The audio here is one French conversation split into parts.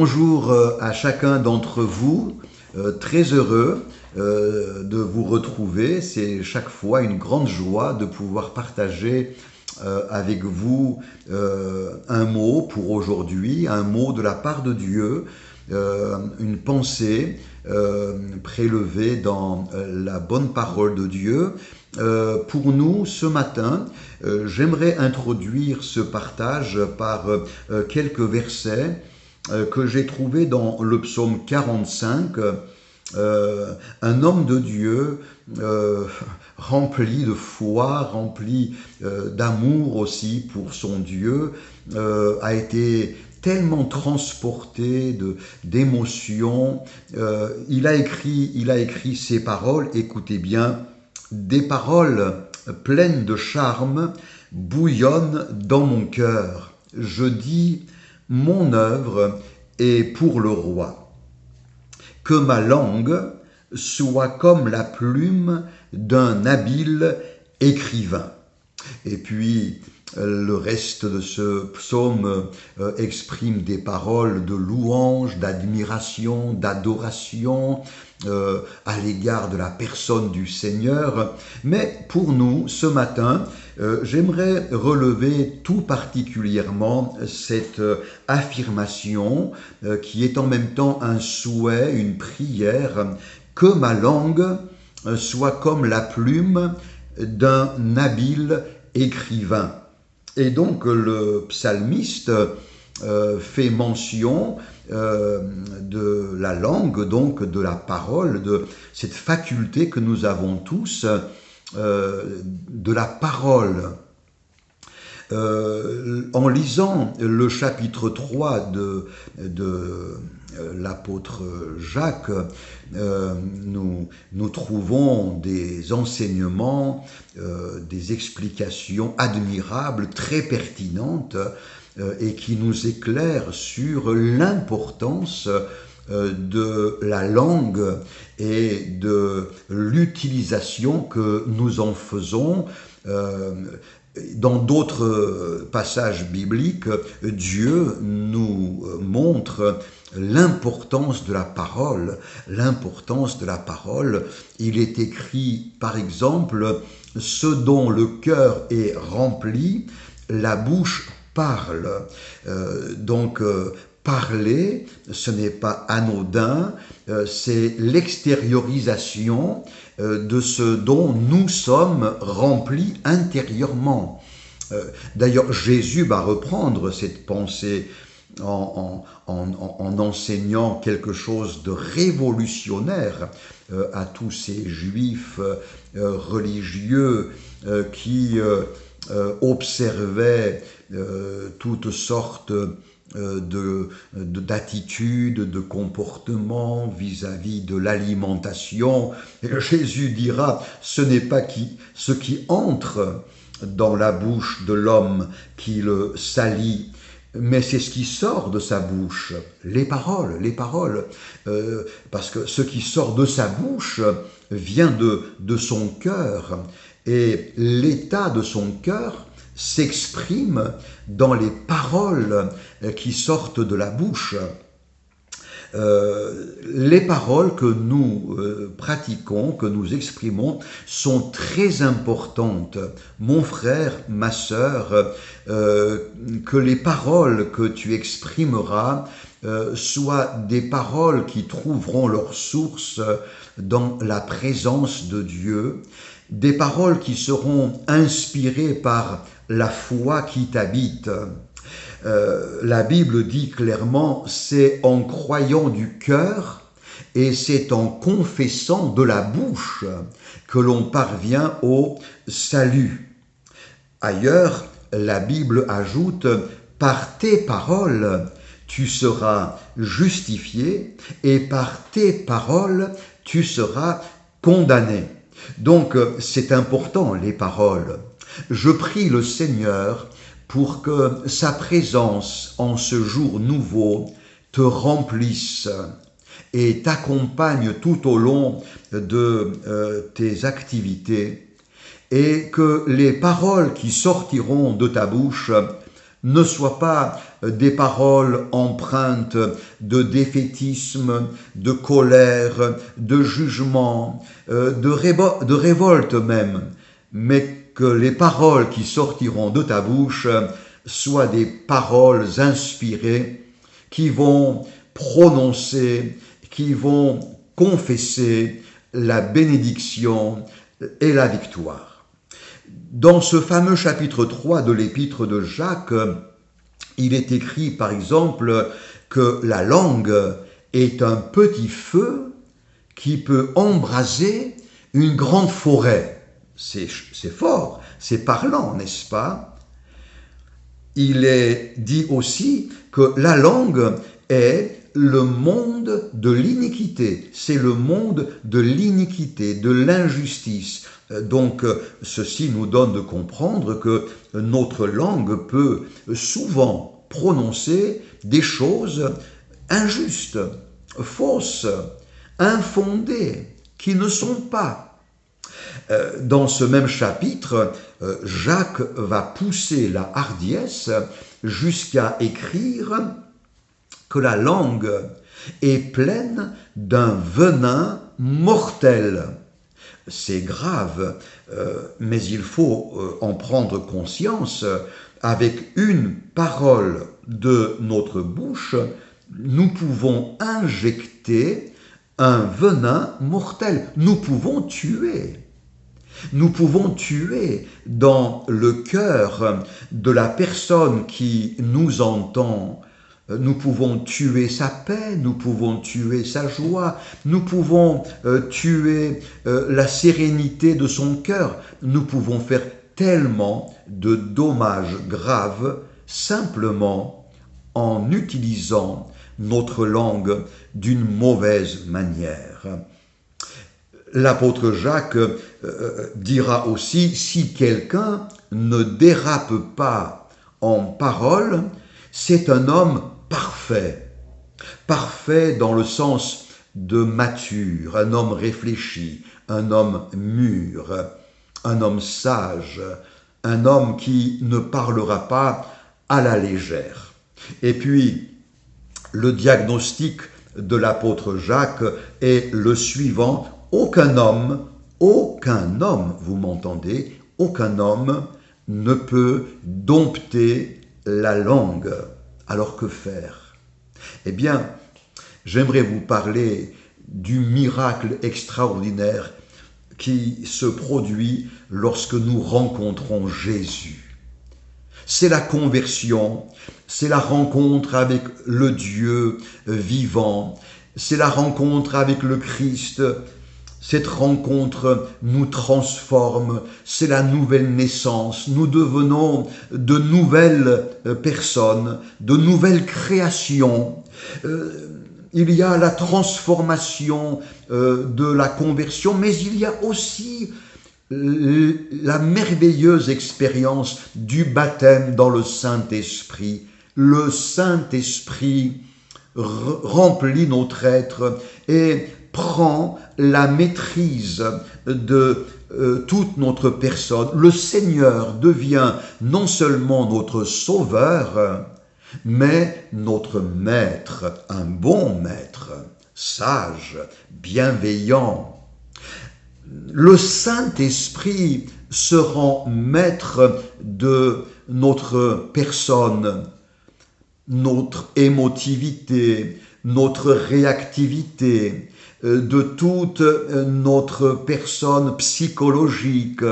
Bonjour à chacun d'entre vous, très heureux de vous retrouver. C'est chaque fois une grande joie de pouvoir partager avec vous un mot pour aujourd'hui, un mot de la part de Dieu, une pensée prélevée dans la bonne parole de Dieu. Pour nous, ce matin, j'aimerais introduire ce partage par quelques versets que j'ai trouvés dans le psaume 45. Un homme de Dieu rempli de foi, rempli d'amour aussi pour son Dieu, a été tellement transporté d'émotions. Il a écrit ces paroles, écoutez bien, des paroles pleines de charme bouillonnent dans mon cœur. Je dis, mon œuvre est pour le roi. Que ma langue soit comme la plume d'un habile écrivain. Et puis, le reste de ce psaume exprime des paroles de louange, d'admiration, d'adoration à l'égard de la personne du Seigneur. Mais pour nous, ce matin, j'aimerais relever tout particulièrement cette affirmation qui est en même temps un souhait, une prière, que ma langue soit comme la plume d'un habile écrivain. Et donc le psalmiste fait mention de la langue, donc de la parole, de cette faculté que nous avons tous de la parole. En lisant le chapitre 3 de l'apôtre Jacques, nous trouvons des enseignements, des explications admirables, très pertinentes, et qui nous éclairent sur l'importance de la langue et de l'utilisation que nous en faisons. Dans d'autres passages bibliques, Dieu nous montre l'importance de la parole. L'importance de la parole. Il est écrit, par exemple, « Ce dont le cœur est rempli, la bouche parle ». Parler, ce n'est pas anodin, c'est l'extériorisation de ce dont nous sommes remplis intérieurement. D'ailleurs, Jésus va reprendre cette pensée en enseignant quelque chose de révolutionnaire à tous ces juifs religieux qui observaient toutes sortes d'attitudes, de comportements vis-à-vis de l'alimentation. Et Jésus dira, ce n'est pas ce qui entre dans la bouche de l'homme qui le salit, mais c'est ce qui sort de sa bouche, les paroles, parce que ce qui sort de sa bouche vient de son cœur, et l'état de son cœur s'exprime dans les paroles qui sortent de la bouche. Les paroles que nous pratiquons, que nous exprimons, sont très importantes. Mon frère, ma sœur, que les paroles que tu exprimeras soient des paroles qui trouveront leur source dans la présence de Dieu, des paroles qui seront inspirées par la foi qui t'habite. La Bible dit clairement, c'est en croyant du cœur et c'est en confessant de la bouche que l'on parvient au salut. Ailleurs, la Bible ajoute, par tes paroles, tu seras justifié et par tes paroles, tu seras condamné. Donc, c'est important, les paroles. Je prie le Seigneur pour que sa présence en ce jour nouveau te remplisse et t'accompagne tout au long de tes activités, et que les paroles qui sortiront de ta bouche ne soient pas des paroles empreintes de défaitisme, de colère, de jugement, de révolte même, mais que les paroles qui sortiront de ta bouche soient des paroles inspirées qui vont prononcer, qui vont confesser la bénédiction et la victoire. Dans ce fameux chapitre 3 de l'épître de Jacques, il est écrit par exemple que la langue est un petit feu qui peut embraser une grande forêt. C'est fort, c'est parlant, n'est-ce pas? Il est dit aussi que la langue est le monde de l'iniquité. C'est le monde de l'iniquité, de l'injustice. Donc, ceci nous donne de comprendre que notre langue peut souvent prononcer des choses injustes, fausses, infondées, qui ne sont pas. Dans ce même chapitre, Jacques va pousser la hardiesse jusqu'à écrire que la langue est pleine d'un venin mortel. C'est grave, mais il faut en prendre conscience. Avec une parole de notre bouche, nous pouvons injecter un venin mortel. Nous pouvons tuer. Nous pouvons tuer dans le cœur de la personne qui nous entend. Nous pouvons tuer sa paix, nous pouvons tuer sa joie, nous pouvons tuer la sérénité de son cœur. Nous pouvons faire tellement de dommages graves simplement en utilisant notre langue d'une mauvaise manière. L'apôtre Jacques dira aussi, si quelqu'un ne dérape pas en parole, c'est un homme parfait. Parfait dans le sens de mature, un homme réfléchi, un homme mûr, un homme sage, un homme qui ne parlera pas à la légère. Et puis, le diagnostic de l'apôtre Jacques est le suivant: aucun homme, vous m'entendez, aucun homme ne peut dompter la langue. Alors que faire? Eh bien, j'aimerais vous parler du miracle extraordinaire qui se produit lorsque nous rencontrons Jésus. C'est la conversion, c'est la rencontre avec le Dieu vivant, c'est la rencontre avec le Christ. Cette rencontre nous transforme, c'est la nouvelle naissance. Nous devenons de nouvelles personnes, de nouvelles créations. Il y a la transformation de la conversion, mais il y a aussi la merveilleuse expérience du baptême dans le Saint-Esprit. Le Saint-Esprit remplit notre être et prend la maîtrise de toute notre personne. Le Seigneur devient non seulement notre sauveur, mais notre maître, un bon maître, sage, bienveillant. Le Saint-Esprit se rend maître de notre personne, notre émotivité, notre réactivité, de toute notre personne psychologique,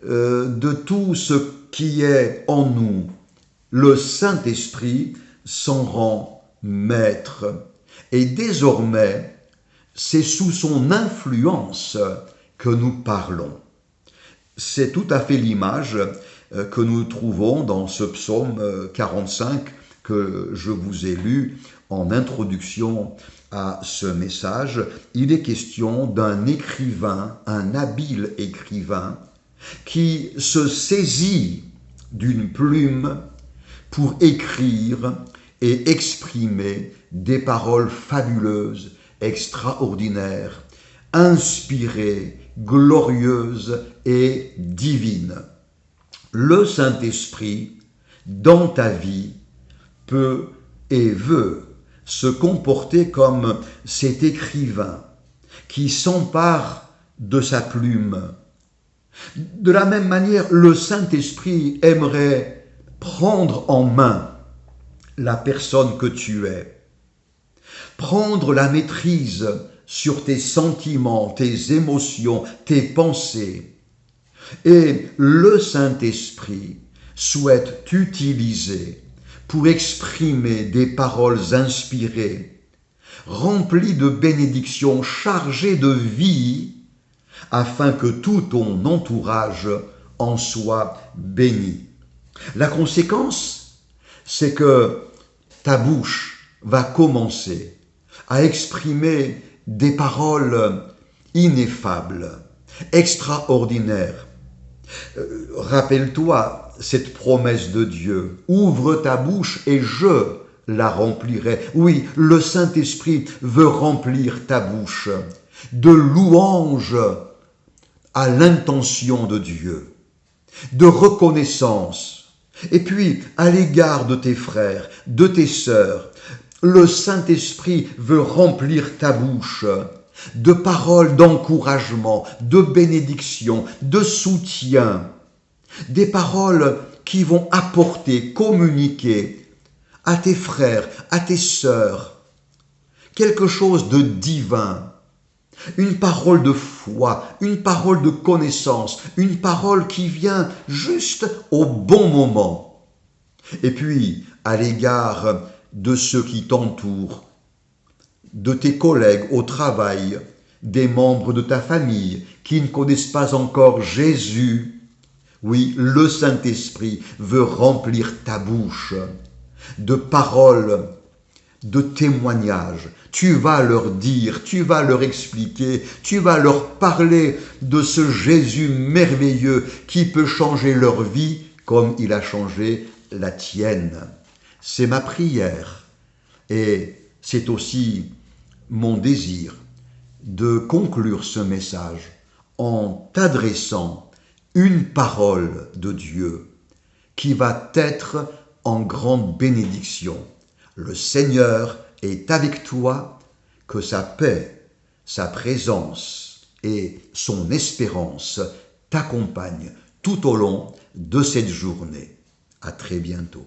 de tout ce qui est en nous. Le Saint-Esprit s'en rend maître. Et désormais, c'est sous son influence que nous parlons. C'est tout à fait l'image que nous trouvons dans ce psaume 45 que je vous ai lu en introduction à ce message. Il est question d'un écrivain, un habile écrivain, qui se saisit d'une plume pour écrire et exprimer des paroles fabuleuses, extraordinaires, inspirées, glorieuses et divines. Le Saint-Esprit, dans ta vie, peut et veut se comporter comme cet écrivain qui s'empare de sa plume. De la même manière, le Saint-Esprit aimerait prendre en main la personne que tu es, prendre la maîtrise sur tes sentiments, tes émotions, tes pensées. Et le Saint-Esprit souhaite t'utiliser pour exprimer des paroles inspirées, remplies de bénédictions, chargées de vie, afin que tout ton entourage en soit béni. La conséquence, c'est que ta bouche va commencer à exprimer des paroles ineffables, extraordinaires. Rappelle-toi cette promesse de Dieu. Ouvre ta bouche et je la remplirai. Oui, le Saint-Esprit veut remplir ta bouche de louanges à l'intention de Dieu, de reconnaissance. Et puis, à l'égard de tes frères, de tes sœurs, le Saint-Esprit veut remplir ta bouche de paroles d'encouragement, de bénédiction, de soutien, des paroles qui vont apporter, communiquer à tes frères, à tes sœurs, quelque chose de divin, une parole de foi, une parole de connaissance, une parole qui vient juste au bon moment. Et puis, à l'égard de ceux qui t'entourent, de tes collègues au travail, des membres de ta famille qui ne connaissent pas encore Jésus, oui, le Saint-Esprit veut remplir ta bouche de paroles, de témoignages. Tu vas leur dire, tu vas leur expliquer, tu vas leur parler de ce Jésus merveilleux qui peut changer leur vie comme il a changé la tienne. C'est ma prière et c'est aussi mon désir de conclure ce message en t'adressant une parole de Dieu qui va t'être en grande bénédiction. Le Seigneur est avec toi, que sa paix, sa présence et son espérance t'accompagnent tout au long de cette journée. À très bientôt.